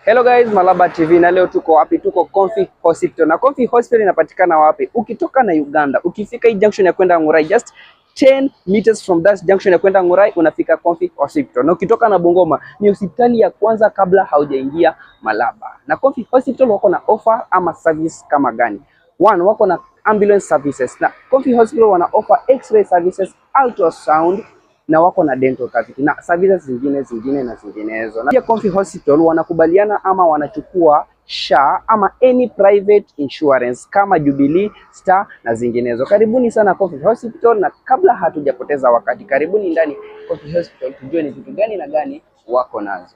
Hello guys, Malaba TV na leo tuko wapi? Tuko Comfy Hospital. Na Comfy Hospital inapatikana wapi? Ukitoka na Uganda, ukifika hii junction ya kwenda Ngurai, just 10 meters from that junction ya kwenda Ngurai unafika Comfy Hospital. Na ukitoka na Bungoma, ni hospitali ya kwanza kabla haujaingia Malaba. Na Comfy Hospital wako na offer ama service kama gani? One, wako na ambulance services. Na Comfy Hospital wana offer x-ray services, ultrasound na wako na dental cavity na services zingine na zinginezo. Na pia Comfy Hospital wanakubaliana ama wanachukua SHA ama any private insurance kama Jubilee, Star na zinginezo. Karibuni sana Comfy Hospital, na kabla hatujapoteza wakati, karibuni ndani Comfy Hospital tujue ni vitu gani na gani wako nazo.